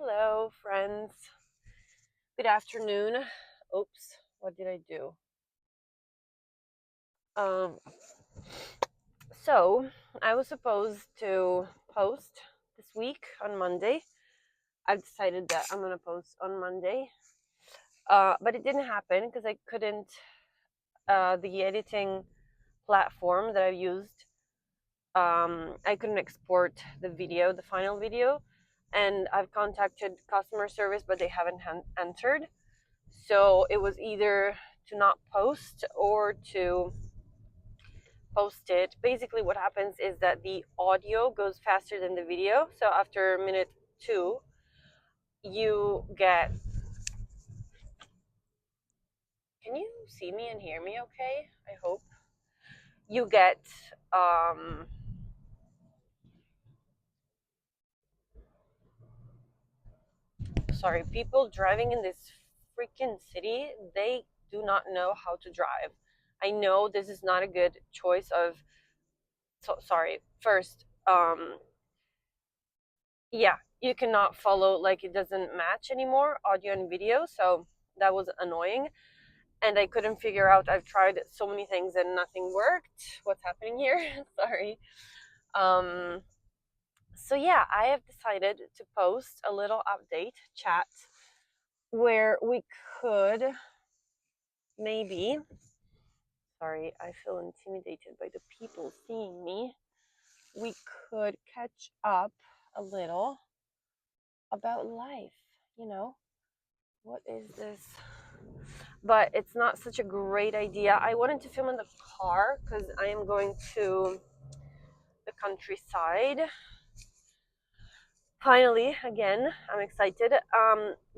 Hello, friends. Good afternoon. Oops, what did I do? Um, so I was supposed to post this week on Monday. I've decided that I'm gonna post on Monday, but it didn't happen because I couldn't. The editing platform that I've used, I couldn't export the video, the final video, and I've contacted customer service, but they haven't answered. So it was either to not post or to post it. Basically, what happens is that the audio goes faster than the video. So after minute 2, you get. Can you see me and hear me okay? I hope. You get. Um, Sorry, people driving in this freaking city, they do not know how to drive. I know this is not a good choice of. So, sorry. First, yeah, you cannot follow, like it doesn't match anymore, audio and video, so that was annoying. And I couldn't figure out, I've tried so many things and nothing worked. What's happening here? Sorry. um so yeah, I have decided to post a little update chat where we could maybe, sorry, I feel intimidated by the people seeing me, we could catch up a little about life, you know. What is this? But it's not such a great idea. I wanted to film in the car because I am going to the countryside. Finally, again, I'm excited.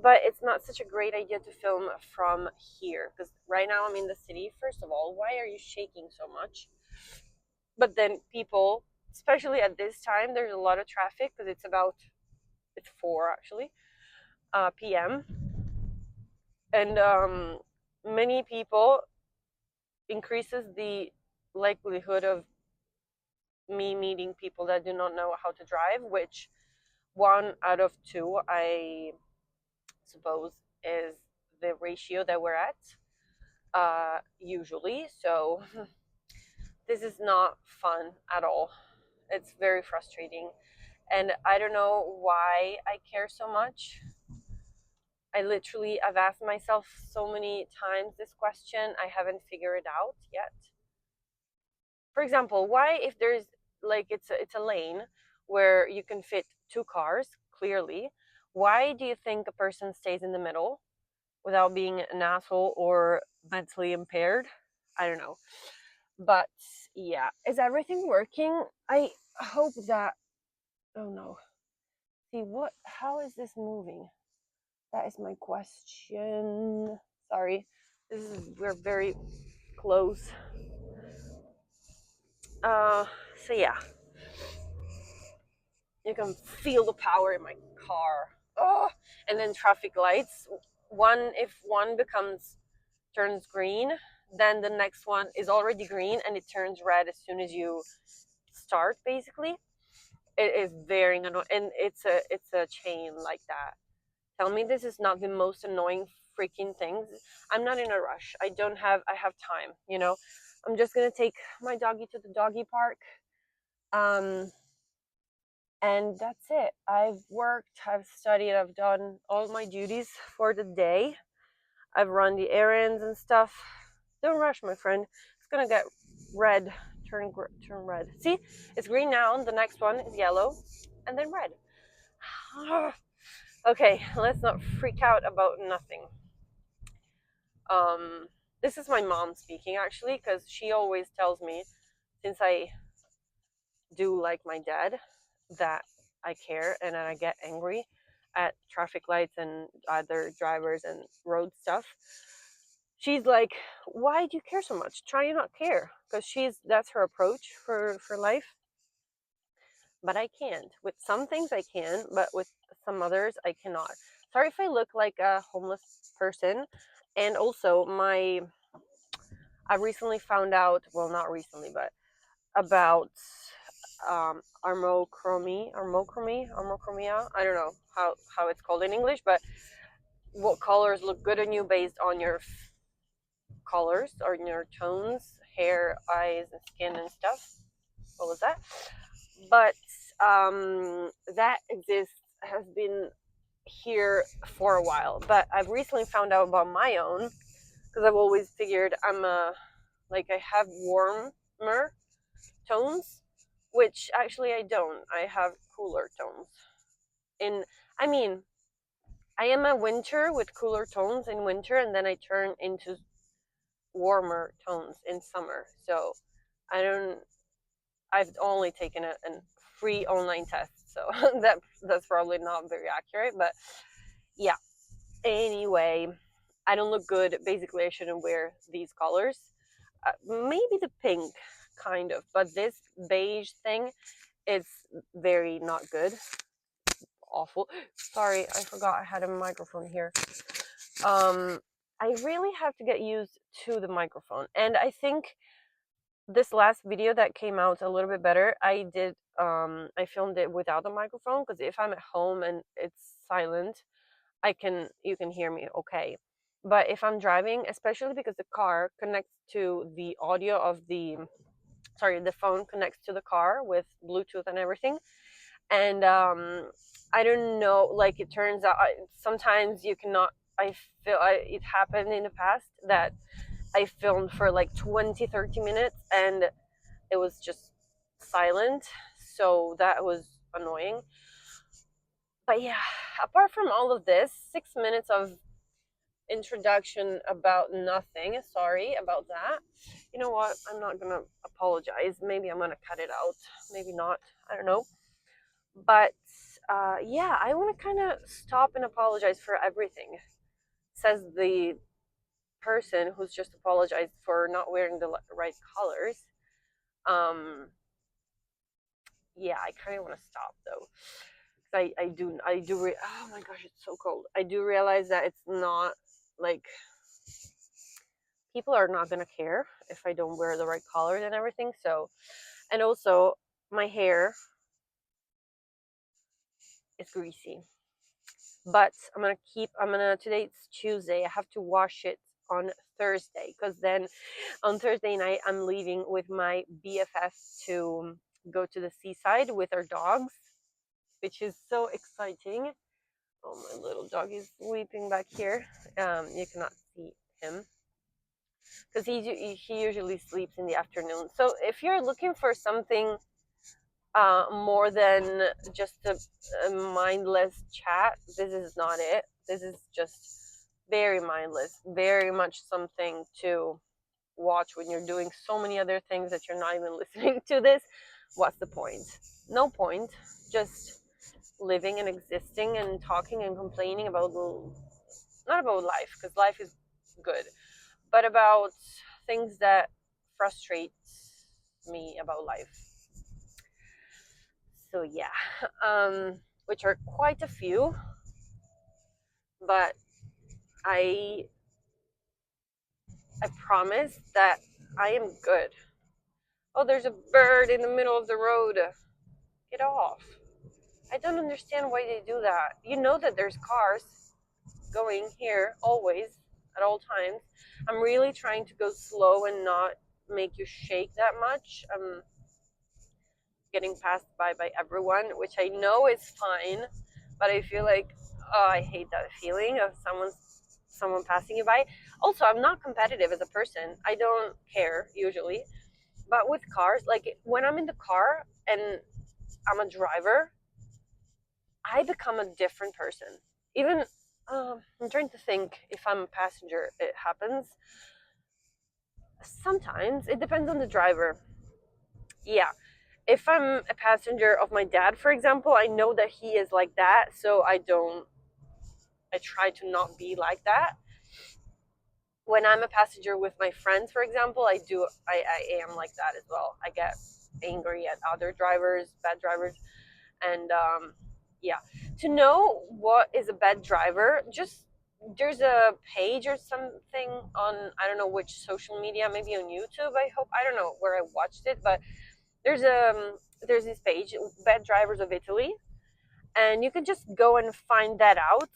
But it's not such a great idea to film from here because right now I'm in the city. First of all, why are you shaking so much? But then people, especially at this time, there's a lot of traffic because it's 4 actually, p.m. And many people increases the likelihood of me meeting people that do not know how to drive, which 1 out of 2, I suppose, is the ratio that we're at, usually. So this is not fun at all. It's very frustrating. And I don't know why I care so much. I've asked myself so many times this question. I haven't figured it out yet. For example, why, if there's like it's a lane where you can fit 2 cars clearly, why do you think a person stays in the middle without being an asshole or mentally impaired? I don't know. But yeah, is everything working? I hope that. Oh no. See, what, how is this moving? That is my question. Sorry. We're very close. So yeah, you can feel the power in my car. Oh, and then traffic lights. If one turns green, then the next one is already green and it turns red as soon as you start. Basically, it is very annoying, and it's a chain like that. Tell me this is not the most annoying freaking things. I'm not in a rush. I have time. I'm just gonna take my doggy to the doggy park. Um, and that's it. I've worked, I've studied, I've done all my duties for the day. I've run the errands and stuff. Don't rush, my friend. It's gonna get red. Turn red. See, it's green now. The next one is yellow, and then red. Okay, let's not freak out about nothing. This is my mom speaking actually, because she always tells me, since I do like my dad, that I care and that I get angry at traffic lights and other drivers and road stuff. She's like, "Why do you care so much? Try to not care," because that's her approach for life. But I can't. With some things I can, but with some others I cannot. Sorry if I look like a homeless person. And also, I recently found out, well, not recently, but about armochromia. I don't know how it's called in English, but what colors look good on you based on your colors or your tones, hair, eyes, and skin and stuff. What was that? But that exists has been here for a while, but I've recently found out about my own because I've always figured I'm a like I have warmer tones, which actually I don't. I have cooler tones. In I mean, I am a winter with cooler tones in winter, and then I turn into warmer tones in summer. So I don't. I've only taken a free online test, so that's probably not very accurate. But yeah. Anyway, I don't look good. Basically, I shouldn't wear these colors. Maybe the pink, kind of, but this beige thing is very not good. Awful. Sorry, I forgot I had a microphone here. Um, I really have to get used to the microphone, and I think this last video that came out a little bit better. I filmed it without the microphone because if I'm at home and it's silent, you can hear me okay. But if I'm driving, especially because the car connects to the audio of the phone connects to the car with Bluetooth and everything, and I don't know, like it turns out sometimes you cannot. It happened in the past that I filmed for like 20-30 minutes and it was just silent, so that was annoying. But yeah, apart from all of this, 6 minutes of introduction about nothing. Sorry about that. You know what? I'm not gonna apologize. Maybe I'm gonna cut it out. Maybe not. I don't know. But yeah, I want to kind of stop and apologize for everything, says the person who's just apologized for not wearing the right colors. Yeah, I kind of want to stop though. Oh my gosh, it's so cold. I do realize that it's not like people are not gonna care if I don't wear the right colors and everything. So, and also my hair is greasy, but today it's Tuesday. I have to wash it on Thursday because then on Thursday night I'm leaving with my BFF to go to the seaside with our dogs, which is so exciting. Oh, my little dog is sleeping back here. You cannot see him because he usually sleeps in the afternoon. So if you're looking for something more than just a mindless chat, this is not it. This is just very mindless, very much something to watch when you're doing so many other things that you're not even listening to this. What's the point? No point. Just living and existing and talking and complaining about not about life, because life is good, but about things that frustrate me about life. So yeah, which are quite a few, but I promise that I am good. Oh, there's a bird in the middle of the road. Get off. I don't understand why they do that. You know that there's cars going here always at all times. I'm really trying to go slow and not make you shake that much. I'm getting passed by everyone, which I know is fine, but I feel like, oh, I hate that feeling of someone passing you by. Also, I'm not competitive as a person. I don't care usually, but with cars, like when I'm in the car and I'm a driver, I become a different person. Even I'm trying to think if I'm a passenger, it happens. Sometimes it depends on the driver. Yeah, if I'm a passenger of my dad, for example, I know that he is like that, so I try to not be like that. When I'm a passenger with my friends, for example, I am like that as well. I get angry at other drivers, bad drivers, and yeah. To know what is a bad driver, just there's a page or something on, I don't know which social media, maybe on YouTube. I don't know where I watched it, but there's there's this page, Bad Drivers of Italy, and you can just go and find that out.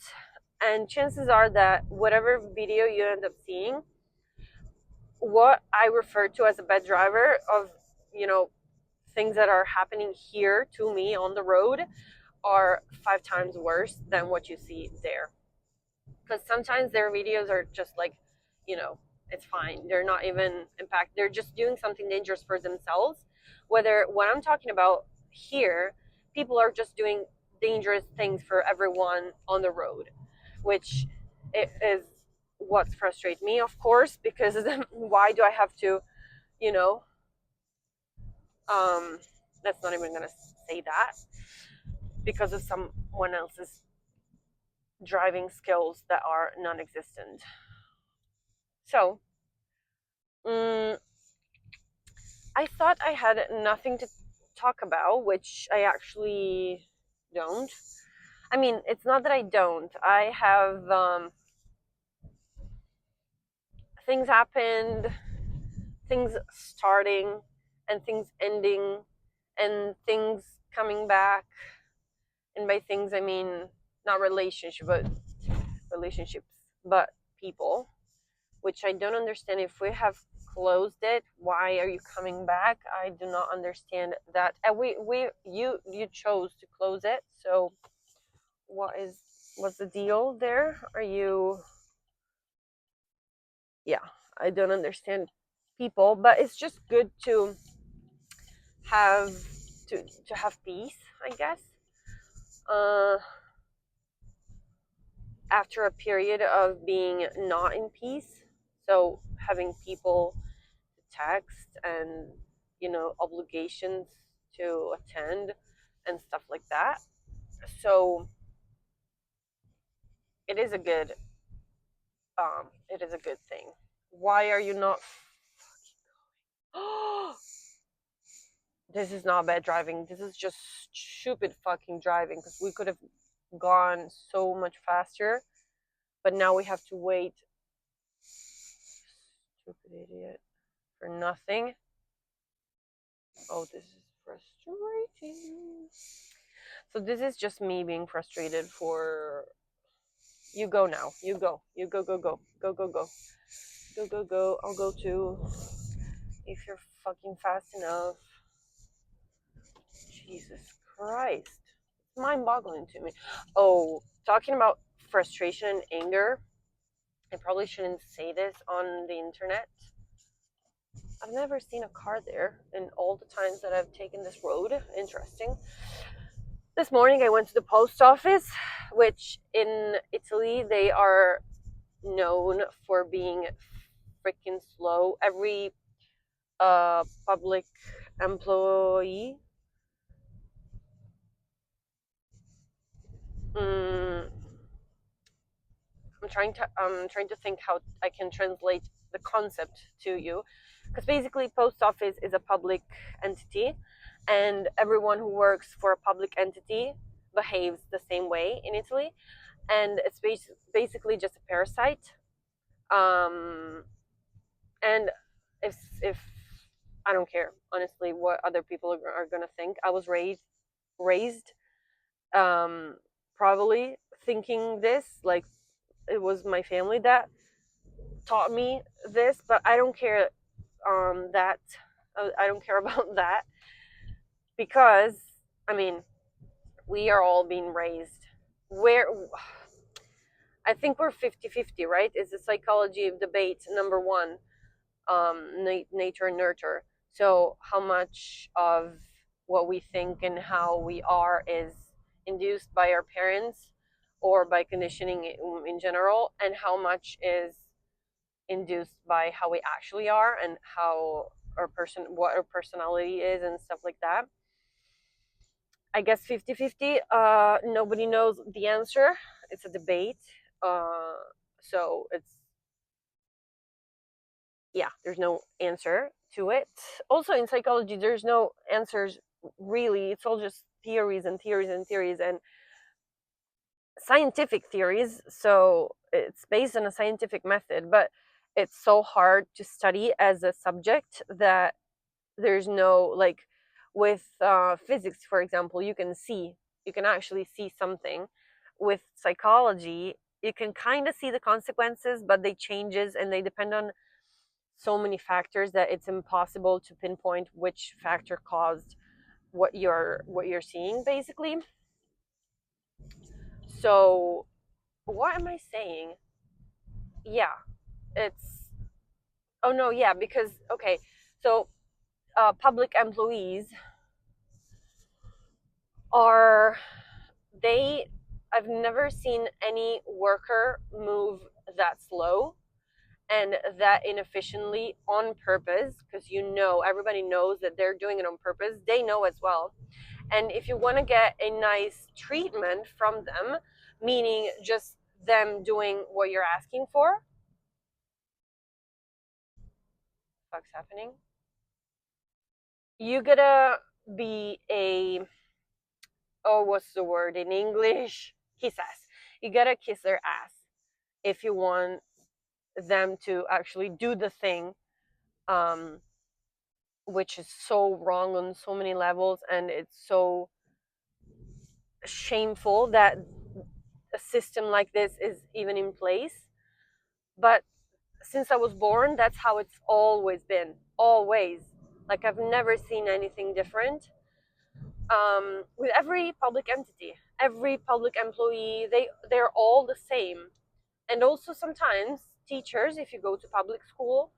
And chances are that whatever video you end up seeing, what I refer to as a bad driver of, you know, things that are happening here to me on the road are 5 times worse than what you see there. Because sometimes their videos are just like, you know, it's fine. They're not even impact. They're just doing something dangerous for themselves. Whether what I'm talking about here, people are just doing dangerous things for everyone on the road, which it is what frustrates me, of course, because why do I have to, you know, um, that's not even gonna say that because of someone else's driving skills that are non-existent. So, mm, I thought I had nothing to talk about, which I actually don't. I mean, it's not that I don't. I have things happened, things starting, and things ending, and things coming back. And by things, I mean not relationships, but people. Which I don't understand. If we have closed it, why are you coming back? I do not understand that. And you chose to close it, so what's the deal there? Are you? Yeah, I don't understand people, but it's just good to have to have peace, I guess. Uh, After a period of being not in peace, so having people text and, you know, obligations to attend and stuff like that. So it is a good thing. Why are you not? This is not bad driving. This is just stupid fucking driving, because we could have gone so much faster, but now we have to wait. Stupid idiot, for nothing. Oh, this is frustrating. So this is just me being frustrated for. You go now. You go. You go, go, go. Go, go, go. Go, go, go. I'll go too. If you're fucking fast enough. Jesus Christ. It's mind boggling to me. Oh, talking about frustration and anger. I probably shouldn't say this on the internet. I've never seen a car there in all the times that I've taken this road. Interesting. This morning I went to the post office, which in Italy they are known for being freaking slow. Every public employee, mm, I'm trying to think how I can translate the concept to you, because basically post office is a public entity, and everyone who works for a public entity behaves the same way in Italy, and it's basically just a parasite. Um, and if I don't care honestly what other people are gonna think. I was raised um, probably thinking this, like it was my family that taught me this, but I don't care that I don't care about that, because I mean we are all being raised where I think we're 50-50, right? Is the psychology of debate number one, nature and nurture. So how much of what we think and how we are is induced by our parents or by conditioning in general, and how much is induced by how we actually are and how what our personality is and stuff like that. I guess 50-50. Nobody knows the answer. It's a debate. uh, so it's, yeah, there's no answer to it. Also in psychology there's no answers really. It's all just theories and theories and theories and scientific theories, so it's based on a scientific method, but it's so hard to study as a subject that there's no like With physics, for example, you can actually see something. With psychology, you can kind of see the consequences, but they changes and they depend on so many factors that it's impossible to pinpoint which factor caused what you're seeing, basically. So what am I saying? Yeah, it's oh no, yeah, because okay, so public employees are they I've never seen any worker move that slow and that inefficiently on purpose, because everybody knows that they're doing it on purpose. They know as well. And if you want to get a nice treatment from them, meaning just them doing what you're asking for, what's happening? You gotta be a what's the word in English? Kiss ass. You gotta kiss their ass if you want them to actually do the thing, um, which is so wrong on so many levels, and it's so shameful that a system like this is even in place. But since I was born, that's how it's always been. Always. Like I've never seen anything different. With every public entity, every public employee, they're all the same. And also sometimes teachers, if you go to public school,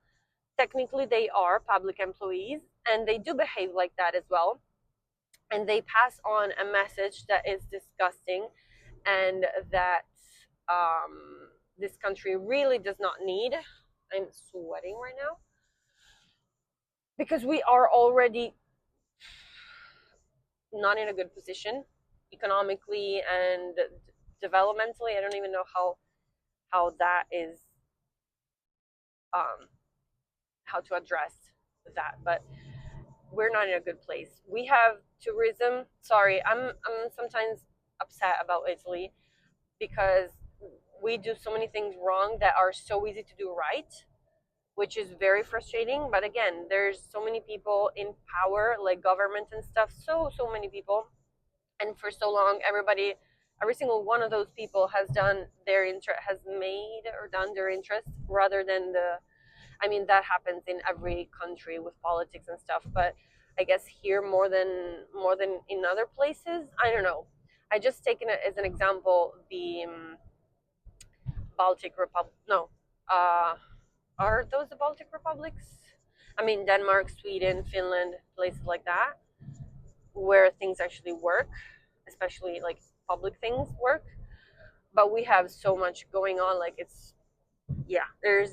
technically they are public employees and they do behave like that as well. And they pass on a message that is disgusting and that this country really does not need. I'm sweating right now because we are already not in a good position economically and developmentally. I don't even know how that is, um, how to address that, but we're not in a good place. We have tourism. Sorry, I'm sometimes upset about Italy because we do so many things wrong that are so easy to do right, which is very frustrating. But again, there's so many people in power, like government and stuff, so many people, and for so long every single one of those people has done their interest, has made or done their interest rather than the I mean that happens in every country with politics and stuff, but I guess here more than in other places. I don't know. I just taken it as an example the Baltic Republic. No, uh, are those the Baltic republics? I mean Denmark, Sweden, Finland, places like that where things actually work, especially like public things work. But we have so much going on. Like it's yeah, there's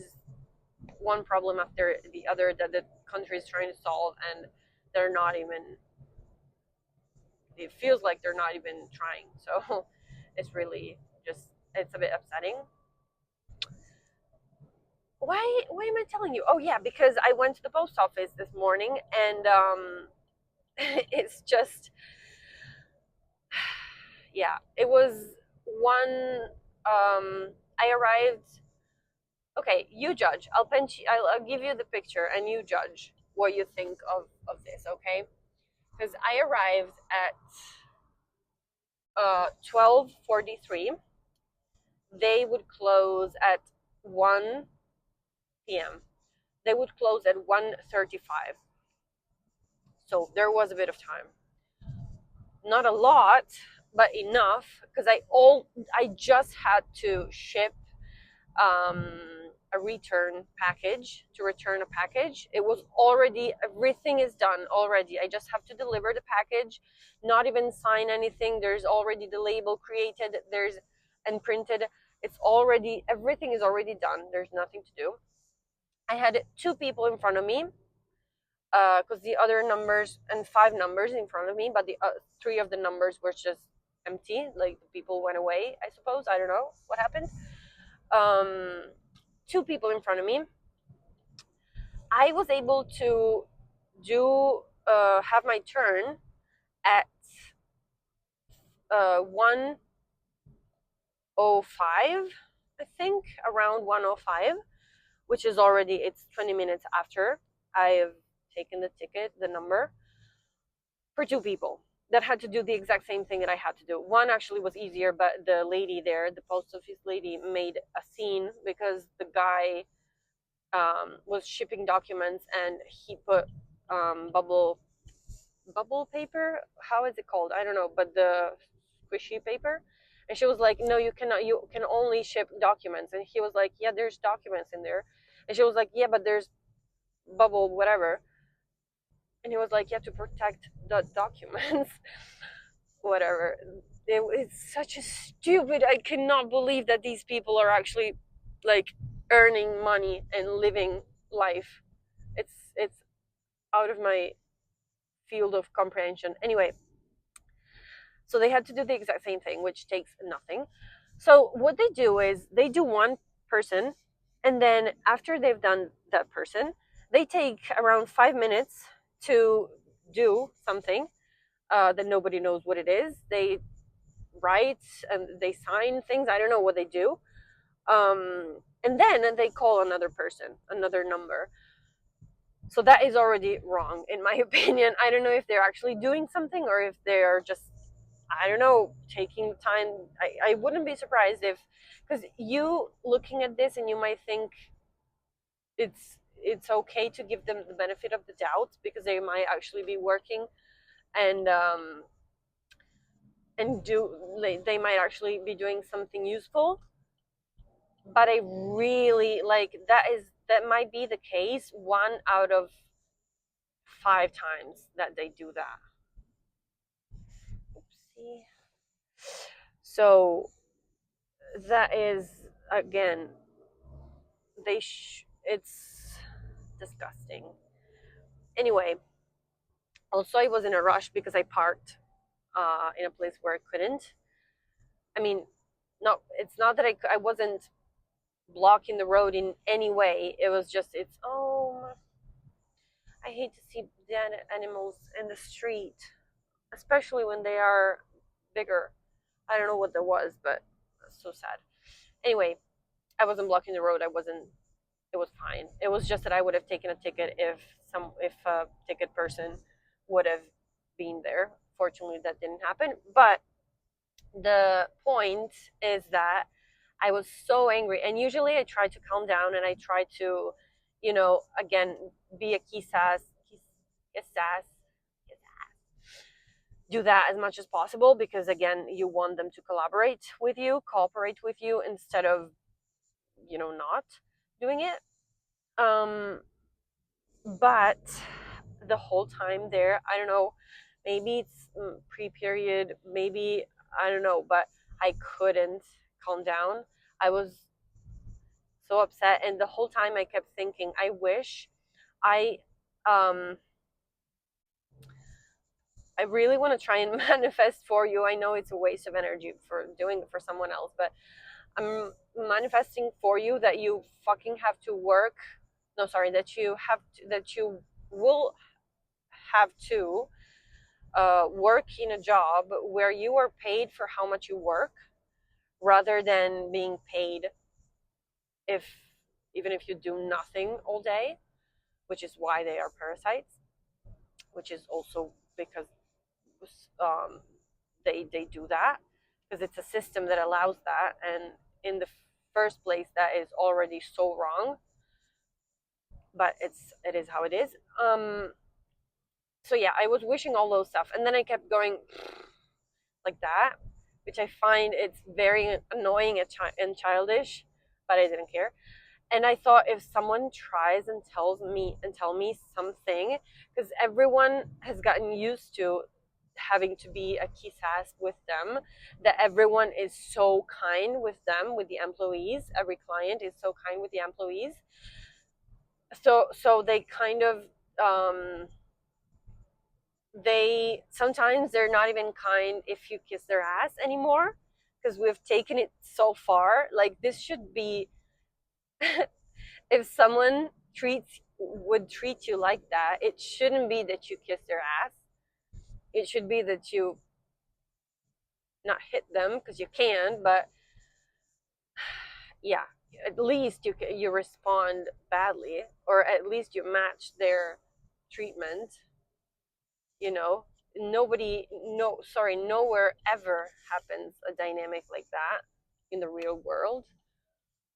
one problem after the other that the country is trying to solve, and they're not even. It feels like they're not even trying. So it's really just it's a bit upsetting. Why am I telling you? Oh yeah, because I went to the post office this morning and it's just yeah, it was one I arrived. Okay, you judge. I'll give you the picture and you judge what you think of this, okay? Because I arrived at 12:43. They would close at 1 p.m. They would close at 1:35. So there was a bit of time. Not a lot, but enough because I just had to ship um, a return package to return a package. It was already everything is done already. I just have to deliver the package, not even sign anything. There's already the label created. There's and printed. It's already everything is already done. There's nothing to do. I had two people in front of me because the other numbers and five numbers in front of me, but the three of the numbers were just empty. Like the people went away. I suppose I don't know what happened. Um, Two people in front of me. I was able to do have my turn at 1:05, I think, around 1:05, which is already it's 20 minutes after I've taken the ticket, the number. for two people that had to do the exact same thing that I had to do. One actually was easier, but the lady there, the post office lady, made a scene because the guy was shipping documents and he put bubble paper. How is it called? I don't know, but the squishy paper. And she was like, "No, you cannot. You can only ship documents." And he was like, "Yeah, there's documents in there." And she was like, "Yeah, but there's bubble whatever." And he was like, "Yeah, to protect the documents, whatever." It's such a stupid. I cannot believe that these people are actually like earning money and living life. It's out of my field of comprehension. Anyway, so they had to do the exact same thing, which takes nothing. So what they do is they do one person, and then after they've done that person, they take around 5 minutes to do something that nobody knows what it is. They write and they sign things. I don't know what they do. And then they call another person, another number. So that is already wrong, in my opinion. I don't know if they're actually doing something or if they're just, I don't know, taking time. I wouldn't be surprised if, because you looking at this and you might think it's okay to give them the benefit of the doubt because they might actually be working and do they might actually be doing something useful. But I really like that might be the case 1 out of 5 times that they do that. Oopsie. So that is again it's disgusting. Anyway, also I was in a rush because I parked in a place where I couldn't. I mean, no, it's not that I wasn't blocking the road in any way. It was just it's I hate to see the animals in the street, especially when they are bigger. I don't know what there was, but it's so sad. Anyway, I wasn't blocking the road. I wasn't. It was fine. It was just that I would have taken a ticket if a ticket person would have been there. Fortunately, that didn't happen. But the point is that I was so angry, and usually I try to calm down and I try to, again, be a kiss ass, do that as much as possible because again, you want them to cooperate with you instead of, not doing it. Um, but the whole time there, I don't know, maybe it's pre-period, maybe I don't know, but I couldn't calm down. I was so upset, and the whole time I kept thinking, I wish I um I really want to try and manifest for you. I know it's a waste of energy for doing it for someone else, but I'm manifesting for you that you fucking have to work. No, sorry, that you will have to work in a job where you are paid for how much you work rather than being paid if even if you do nothing all day, which is why they are parasites, which is also because um, they do that because it's a system that allows that, and in the first place that is already so wrong, but it is how it is. So yeah, I was wishing all those stuff, and then I kept going like that, which I find it's very annoying and childish, but I didn't care. And I thought if someone tries and tell me something, because everyone has gotten used to having to be a kiss ass with them, that everyone is so kind with them, with the employees. Every client is so kind with the employees. So they kind of they sometimes they're not even kind if you kiss their ass anymore because we've taken it so far. Like this should be if someone treat you like that, it shouldn't be that you kiss their ass. It should be that you not hit them because you can, but yeah, at least you respond badly, or at least you match their treatment. You know, nobody, no, sorry, nowhere ever happens a dynamic like that in the real world.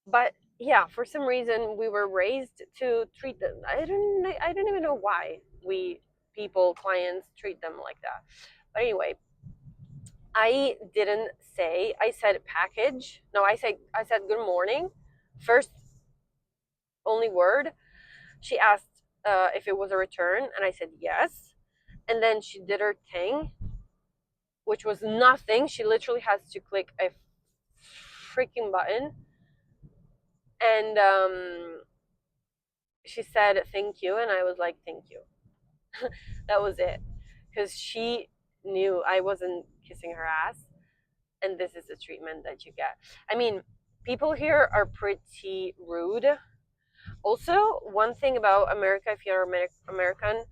But yeah, for some reason we were raised to treat them. I don't even know why we people clients treat them like that. But anyway, I didn't say. I said package. No, I said good morning. First only word. She asked if it was a return, and I said yes. And then she did her thing, which was nothing. She literally has to click a freaking button, and she said thank you, and I was like thank you. That was it, because she knew I wasn't kissing her ass, and this is the treatment that you get. I mean, people here are pretty rude. Also, one thing about America, if you're American,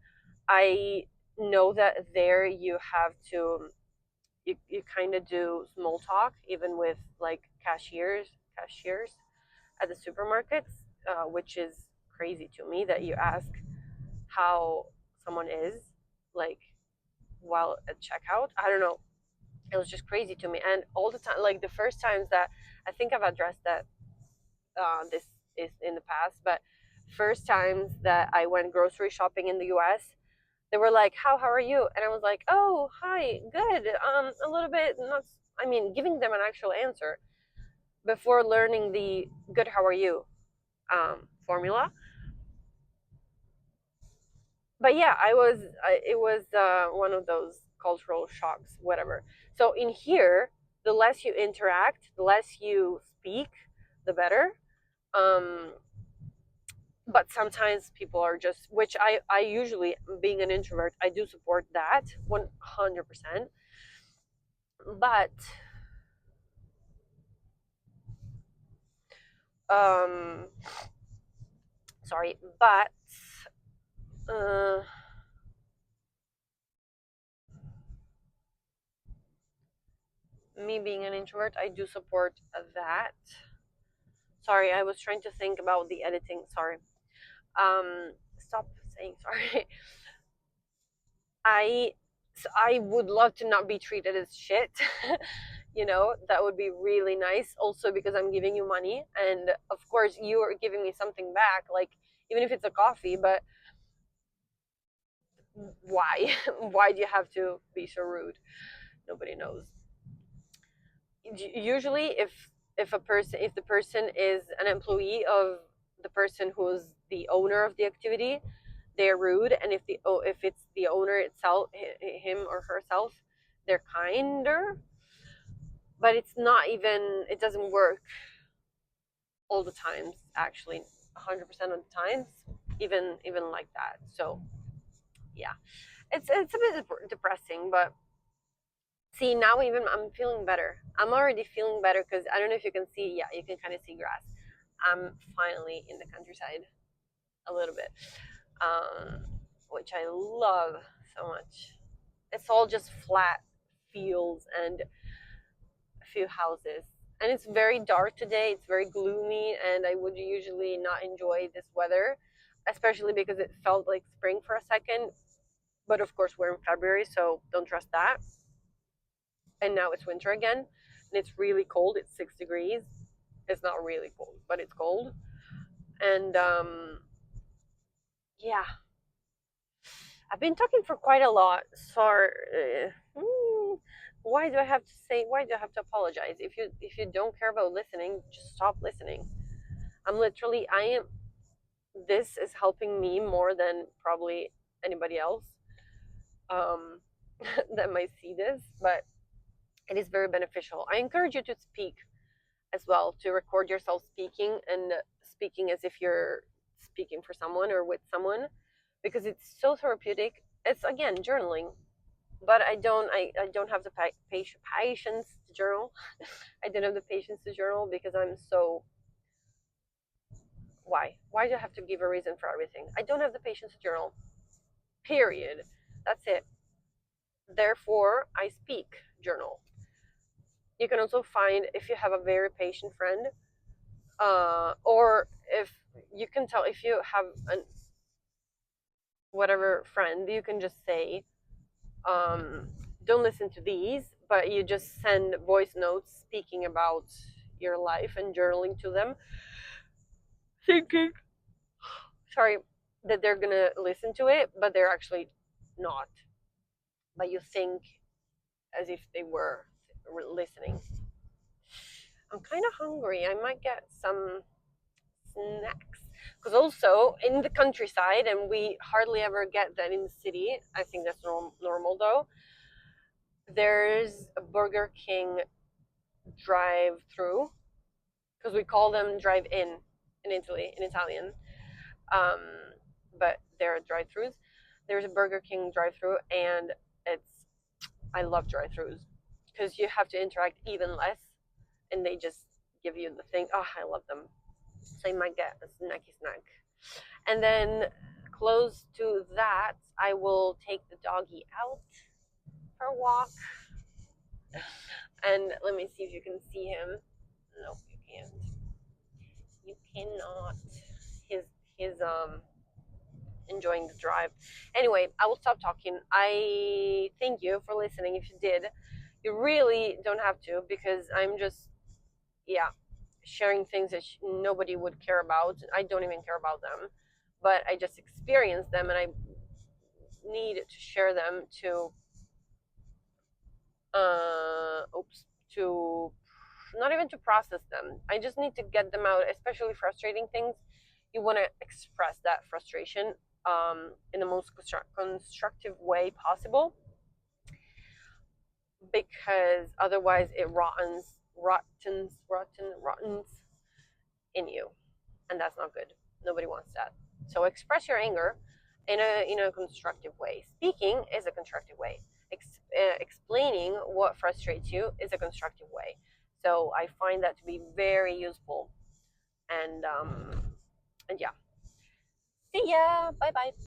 I know that there you have to, you kind of do small talk even with like cashiers at the supermarkets, which is crazy to me that you ask how someone is, like, while at checkout. I don't know, it was just crazy to me. And all the time, like the first times that, I think I've addressed that, this is in the past, but first times that I went grocery shopping in the US, they were like, how are you? And I was like, oh, hi, good, a little bit not, I mean, giving them an actual answer before learning the good, how are you, formula. But yeah, it was one of those cultural shocks, whatever. So in here, the less you interact, the less you speak, the better. um but sometimes people are just, which I usually, being an introvert, I do support that 100%. But um sorry, but uh me being an introvert, I do support that. Sorry, I was trying to think about the editing. Sorry. Stop saying sorry. I I would love to not be treated as shit. That would be really nice. Also, because I'm giving you money, and of course you are giving me something back, like even if it's a coffee. But why? Why do you have to be so rude? Nobody knows. Usually, if the person is an employee of the person who's the owner of the activity, they're rude. And if it's the owner itself, him or herself, they're kinder. But it's not even, it doesn't work all the times, actually. 100% of the times, even like that. So yeah, it's a bit depressing. But see, now even I'm feeling better. I'm already feeling better, because I don't know if you can see. Yeah, you can kind of see grass. I'm finally in the countryside a little bit, um, which I love so much. It's all just flat fields and a few houses. And it's very dark today. It's very gloomy, and I would usually not enjoy this weather, especially because it felt like spring for a second. But of course, we're in February, so don't trust that. And now it's winter again, and it's really cold. It's 6 degrees. It's not really cold, but it's cold. And yeah, I've been talking for quite a lot. Sorry. Why do I have to say? Why do I have to apologize? If you don't care about listening, just stop listening. I'm literally. I am. This is helping me more than probably anybody else, um, that might see this, but it is very beneficial. I encourage you to speak as well, to record yourself speaking, and speaking as if you're speaking for someone or with someone, because it's so therapeutic. It's again journaling, but I don't have the patience to journal. I don't have the patience to journal because I'm so, why do I have to give a reason for everything? I don't have the patience to journal, period. That's it. Therefore I speak, journal. You can also find, if you have a very patient friend, or if you can tell, if you have an whatever friend, you can just say, um, don't listen to these, but you just send voice notes speaking about your life and journaling to them, thinking, sorry, that they're gonna listen to it, but they're actually not. But you think as if they were listening. I'm kind of hungry. I might get some snacks. Because also in the countryside, and we hardly ever get that in the city, I think that's normal though, there's a Burger King drive through, because we call them drive in Italy, in Italian. Um, but they're drive throughs. There's a Burger King drive through, and it's, I love drive throughs because you have to interact even less, and they just give you the thing. Oh, I love them. So you might get a snacky snack. And then close to that, I will take the doggy out for a walk. And let me see if you can see him. No, you can't. You cannot. He's enjoying the drive. Anyway, I will stop talking. I thank you for listening. If you did, you really don't have to, because I'm just, yeah, sharing things that nobody would care about. I don't even care about them, but I just experience them, and I need to share them to to not even to process them. I just need to get them out, especially frustrating things. You want to express that frustration in the most constructive way possible, because otherwise it rottens in you, and that's not good. Nobody wants that. So express your anger in a constructive way. Speaking is a constructive way. Explaining what frustrates you is a constructive way. So I find that to be very useful. And yeah. See ya. Bye bye.